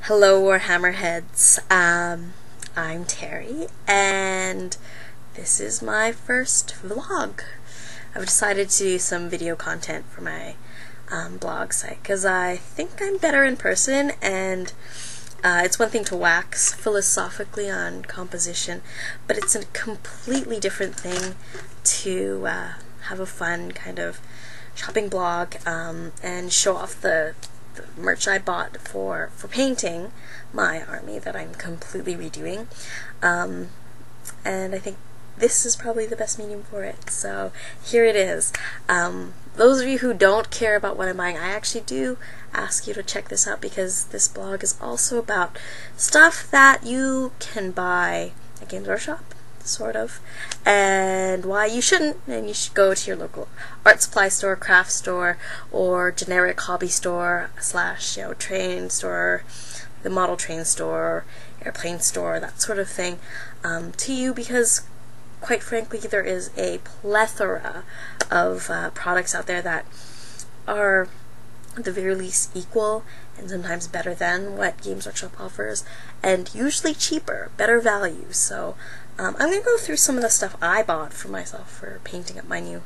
Hello, Warhammer heads. I'm Teri, and this is my first vlog. I've decided to do some video content for my blog site because I think I'm better in person, and it's one thing to wax philosophically on composition, but it's a completely different thing to have a fun kind of shopping blog and show off the merch I bought for painting my army that I'm completely redoing, and I think this is probably the best medium for it, so here it is. Those of you who don't care about what I'm buying, I actually do ask you to check this out because this blog is also about stuff that you can buy at Games Workshop, sort of, and why you shouldn't, and you should go to your local art supply store, craft store, or generic hobby store slash train store, the model train store, airplane store, that sort of thing, to you, because quite frankly there is a plethora of products out there that are at the very least equal and sometimes better than what Games Workshop offers, and usually cheaper, better value. So I'm going to go through some of the stuff I bought for myself for painting up my new,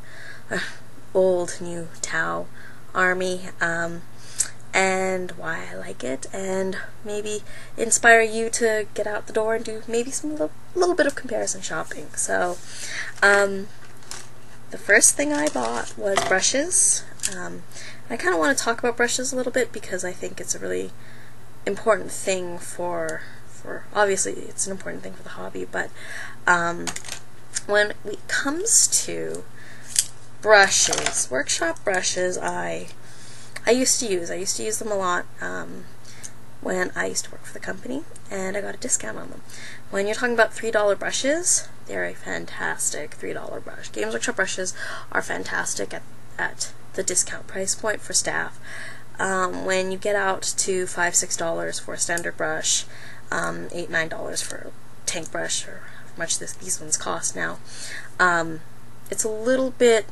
new Tau army, and why I like it, and maybe inspire you to get out the door and do maybe some little bit of comparison shopping. So the first thing I bought was brushes. I kind of want to talk about brushes a little bit because I think it's a really important thing for obviously it's an important thing for the hobby, but when it comes to brushes, workshop brushes, I used to use them a lot when I used to work for the company, and I got a discount on them. When you're talking about $3 brushes, they're a fantastic $3 brush. Games Workshop brushes are fantastic at the discount price point for staff. When you get out to $5, $6 for a standard brush, $8, $9 for a tank brush, or how much these ones cost now, it's a little bit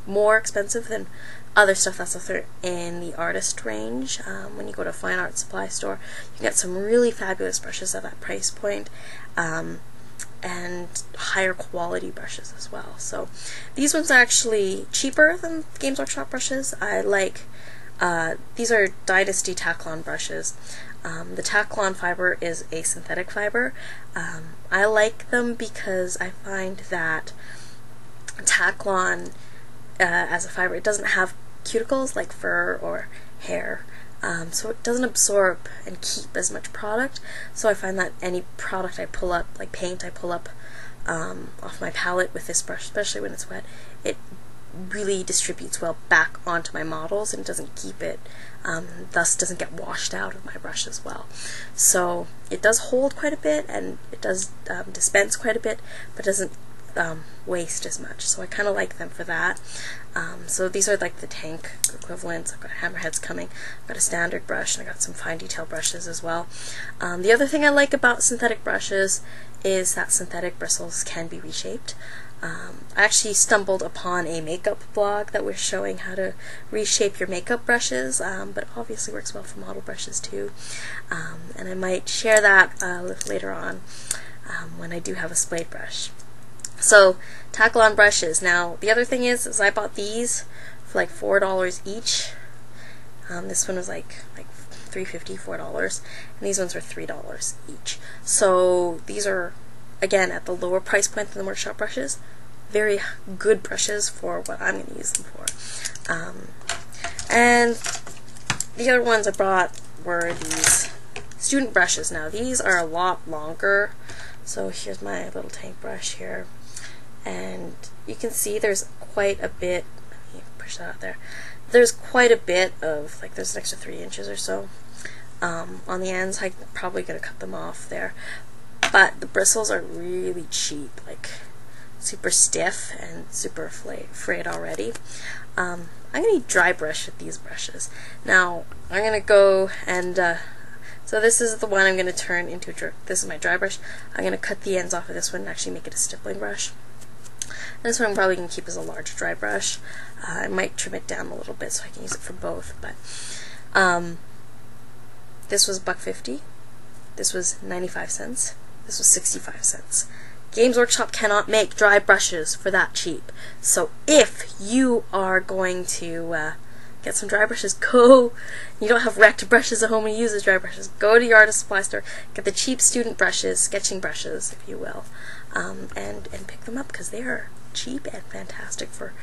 more expensive than other stuff that's in the artist range. When you go to a fine art supply store, you can get some really fabulous brushes at that price point, and higher quality brushes as well. So these ones are actually cheaper than Games Workshop brushes. I like these are Dynasty Taklon brushes. The Taklon fiber is a synthetic fiber. I like them because I find that Taklon as a fiber, it doesn't have cuticles like fur or hair, so it doesn't absorb and keep as much product. So I find that any product I pull up, like paint I pull up off my palette with this brush, especially when it's wet, it really distributes well back onto my models and doesn't keep it, thus doesn't get washed out of my brush as well. So it does hold quite a bit, and it does dispense quite a bit, but doesn't waste as much. So I kind of like them for that. So these are like the tank equivalents. I've got hammerheads coming, I've got a standard brush, and I got some fine detail brushes as well. The other thing I like about synthetic brushes is that synthetic bristles can be reshaped. I actually stumbled upon a makeup blog that was showing how to reshape your makeup brushes, but obviously works well for model brushes too, and I might share that later on when I do have a splayed brush. So Taklon brushes. Now the other thing is I bought these for like $4 each. This one was like $3.50, $4, and these ones were $3 each. So these are, again, at the lower price point than the workshop brushes. Very good brushes for what I'm going to use them for. And the other ones I brought were these student brushes. Now these are a lot longer. So here's my little tank brush here, and you can see there's quite a bit. Let me push that out there. There's quite a bit of, like, there's an extra 3 inches or so on the ends. I'm probably going to cut them off there. But the bristles are really cheap, like super stiff and super frayed already. I'm going to dry brush with these brushes. Now I'm going to go and so this is the one I'm going to turn into this is my dry brush. I'm going to cut the ends off of this one and actually make it a stippling brush. And this one I'm probably going to keep as a large dry brush. I might trim it down a little bit so I can use it for both, but This was $1.50. This was 95 cents. This was 65 cents. Games Workshop cannot make dry brushes for that cheap. So if you are going to get some dry brushes, you don't have wrecked brushes at home and use as dry brushes, go to your artist supply store, get the cheap student brushes, sketching brushes, if you will, and pick them up, because they are cheap and fantastic for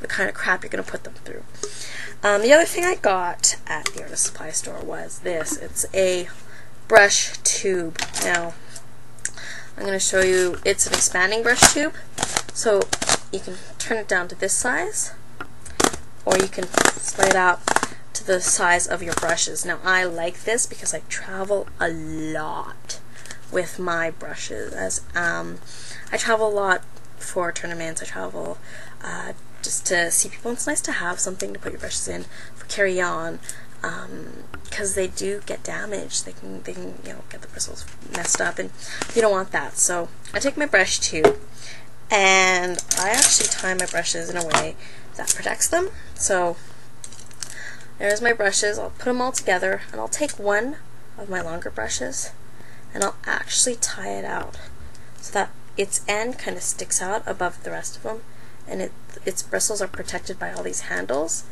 the kind of crap you're going to put them through. The other thing I got at the artist supply store was this. It's a brush tube. Now, I'm going to show you, it's an expanding brush tube, so you can turn it down to this size, or you can spread it out to the size of your brushes. Now, I like this because I travel a lot with my brushes. As I travel a lot for tournaments, I travel just to see people. It's nice to have something to put your brushes in for carry on, because they do get damaged. They can get the bristles messed up, and you don't want that. So I take my brush tube and I actually tie my brushes in a way that protects them. So there's my brushes. I'll put them all together, and I'll take one of my longer brushes and I'll actually tie it out so that its end kind of sticks out above the rest of them, and its bristles are protected by all these handles.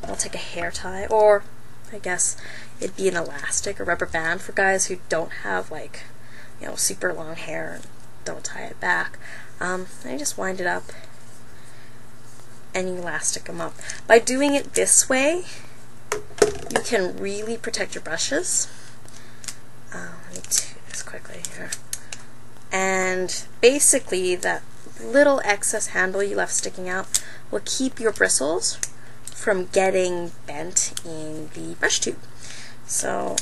I'll take a hair tie, or I guess it'd be an elastic or rubber band for guys who don't have super long hair and don't tie it back. And you just wind it up and you elastic them up. By doing it this way, you can really protect your brushes. Let me do this quickly here. And basically, that little excess handle you left sticking out will keep your bristles from getting bent in the brush tube. So,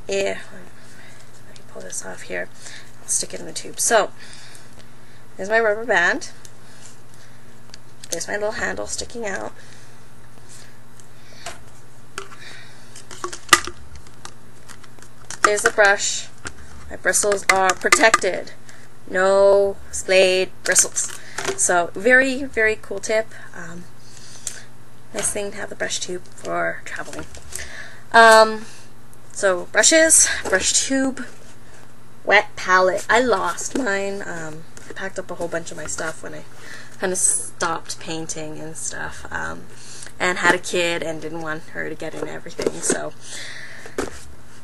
let me pull this off here. I'll stick it in the tube. So, there's my rubber band. There's my little handle sticking out. There's the brush. My bristles are protected. No splayed bristles. So, very, very cool tip. Nice thing to have the brush tube for traveling. So, brushes, brush tube, wet palette. I lost mine. I packed up a whole bunch of my stuff when I kind of stopped painting and stuff, and had a kid and didn't want her to get in everything, so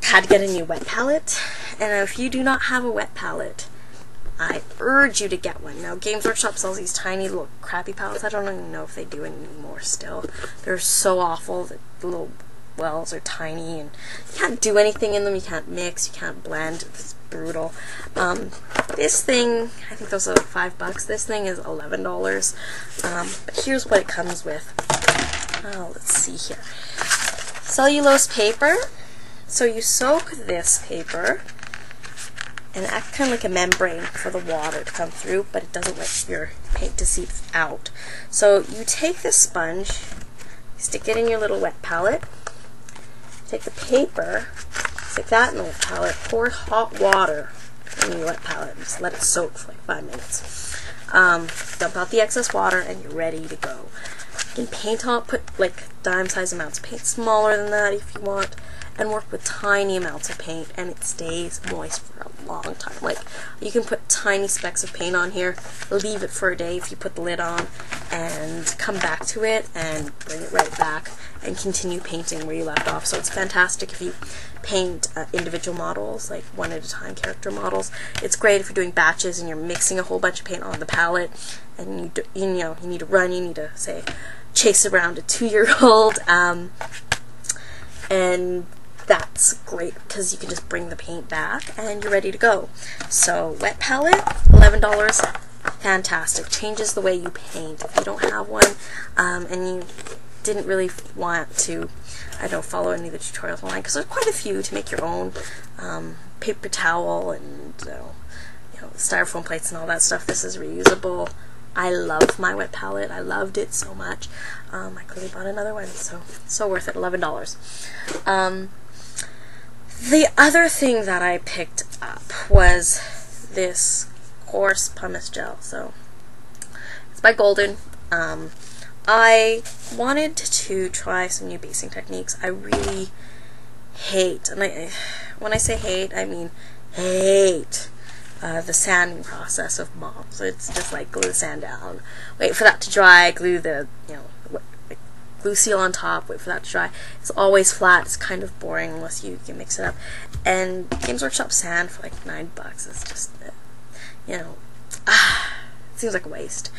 had to get a new wet palette. And if you do not have a wet palette, I urge you to get one. Now, Games Workshop sells these tiny little crappy palettes. I don't even know if they do anymore still. They're so awful. The little wells are tiny, and you can't do anything in them. You can't mix, you can't blend. It's brutal. This thing, I think those are like $5. This thing is $11. But here's what it comes with. Let's see here. Cellulose paper. So you soak this paper and act kind of like a membrane for the water to come through, but it doesn't let your paint to seep out. So you take this sponge, stick it in your little wet palette, take the paper, stick that in the wet palette, pour hot water in your wet palette, and just let it soak for like 5 minutes. Dump out the excess water, and you're ready to go. You can paint on, put like dime-sized amounts of paint, smaller than that if you want, and work with tiny amounts of paint, and it stays moist for a long time. Like, you can put tiny specks of paint on here, leave it for a day if you put the lid on, and come back to it and bring it right back and continue painting where you left off. So it's fantastic if you paint individual models, like one at a time character models. It's great if you're doing batches and you're mixing a whole bunch of paint on the palette, and you need to run, you need to say chase around a 2-year-old, and that's great because you can just bring the paint back and you're ready to go. So wet palette, $11, fantastic. Changes the way you paint. If you don't have one, and you didn't really want to, follow any of the tutorials online, because there's quite a few to make your own, paper towel and styrofoam plates and all that stuff. This is reusable. I love my wet palette. I loved it so much. I clearly bought another one, so worth it. $11. The other thing that I picked up was this coarse pumice gel. So it's by Golden. I wanted to try some new basing techniques. I really hate, and when I say hate, I mean hate the sanding process of mobs. It's just like glue the sand down, wait for that to dry, glue the, you know, glue seal on top, wait for that to dry. It's always flat. It's kind of boring unless you can mix it up. And Games Workshop sand for like $9 is just, you know, it seems like a waste.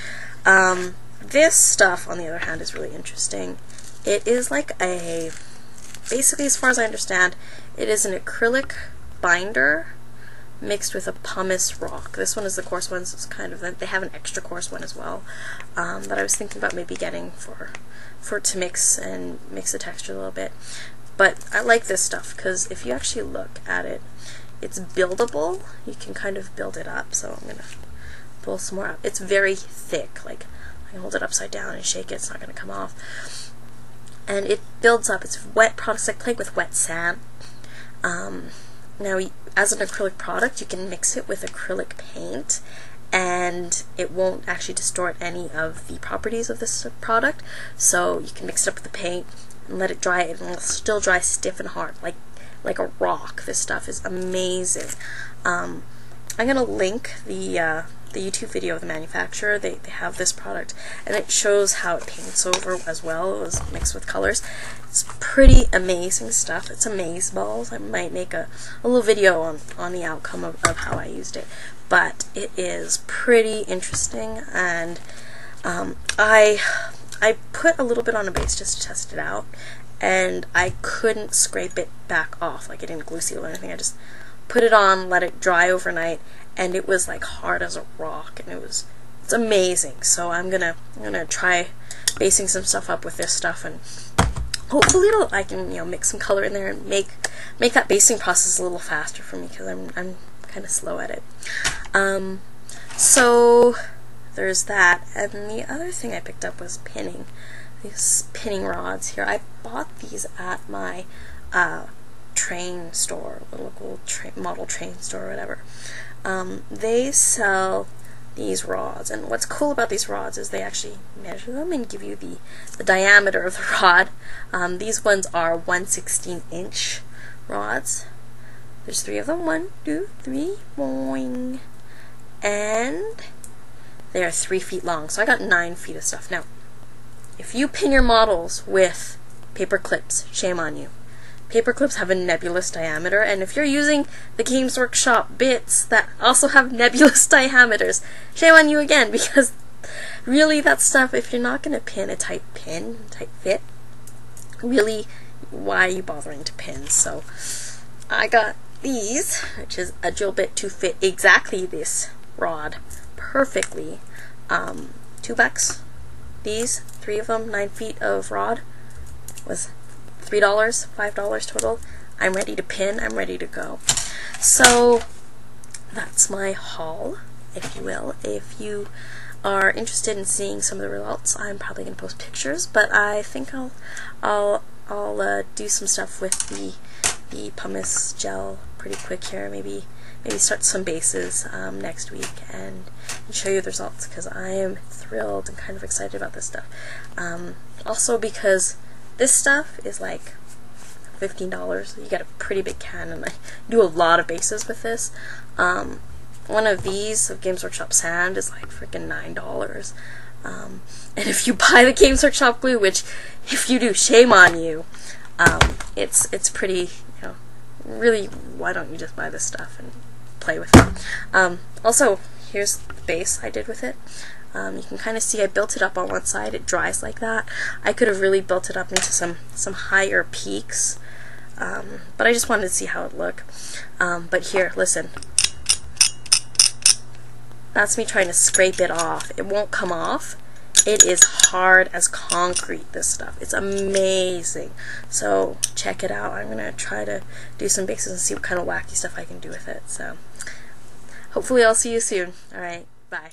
This stuff, on the other hand, is really interesting. It is like a, basically, as far as I understand, it is an acrylic binder mixed with a pumice rock. This one is the coarse one, so it's kind of, they have an extra coarse one as well, that I was thinking about maybe getting for it to mix the texture a little bit. But I like this stuff because if you actually look at it, it's buildable. You can kind of build it up. So I'm gonna pull some more up. It's very thick. Like, I can hold it upside down and shake it. It's not gonna come off. And it builds up. It's wet products, like playing with wet sand. Now, as an acrylic product, you can mix it with acrylic paint, and it won't actually distort any of the properties of this product. So you can mix it up with the paint and let it dry, and it'll still dry stiff and hard, like a rock. This stuff is amazing. I'm gonna link the YouTube video of the manufacturer. They have this product, and it shows how it paints over as well. It was mixed with colors. It's pretty amazing stuff. It's amazeballs. I might make a little video on the outcome of how I used it, but it is pretty interesting. And I put a little bit on a base just to test it out, and I couldn't scrape it back off. Like, I didn't glue seal or anything. I just put it on, let it dry overnight, and it was like hard as a rock, and it's amazing. So I'm gonna try basing some stuff up with this stuff, and hopefully I can, you know, mix some color in there and make that basing process a little faster for me, because I'm kind of slow at it. So there's that. And the other thing I picked up was pinning. These pinning rods here. I bought these at my train store, the local model train store or whatever. They sell these rods, and what's cool about these rods is they actually measure them and give you the diameter of the rod. These ones are 1/16" rods. There's 3 of them. 1, 2, 3, boing. And they are 3 feet long, so I got 9 feet of stuff. Now, if you pin your models with paper clips, shame on you. Paper clips have a nebulous diameter, and if you're using the Games Workshop bits that also have nebulous diameters, shame on you again, because really that stuff, if you're not going to pin a tight fit, really, why are you bothering to pin? So I got these, which is a drill bit to fit exactly this rod perfectly. $2. These, 3 of them, 9 feet of rod, was $3, $5 total. I'm ready to pin, I'm ready to go. So that's my haul, if you will. If you are interested in seeing some of the results, I'm probably going to post pictures, but I think I'll do some stuff with the Pumice Gel pretty quick here. Maybe start some bases next week and show you the results, because I am thrilled and kind of excited about this stuff. Also because this stuff is like $15. You get a pretty big can, and I do a lot of bases with this. One of these of Games Workshop sand is like freaking $9. And if you buy the Games Workshop glue, which if you do, shame on you, it's pretty, you know, really, why don't you just buy this stuff and play with it? Also, here's the base I did with it. You can kind of see I built it up on one side. It dries like that. I could have really built it up into some higher peaks, but I just wanted to see how it looked. But here, listen. That's me trying to scrape it off. It won't come off. It is hard as concrete, this stuff. It's amazing. So check it out. I'm going to try to do some bases and see what kind of wacky stuff I can do with it. So hopefully I'll see you soon. Alright, bye.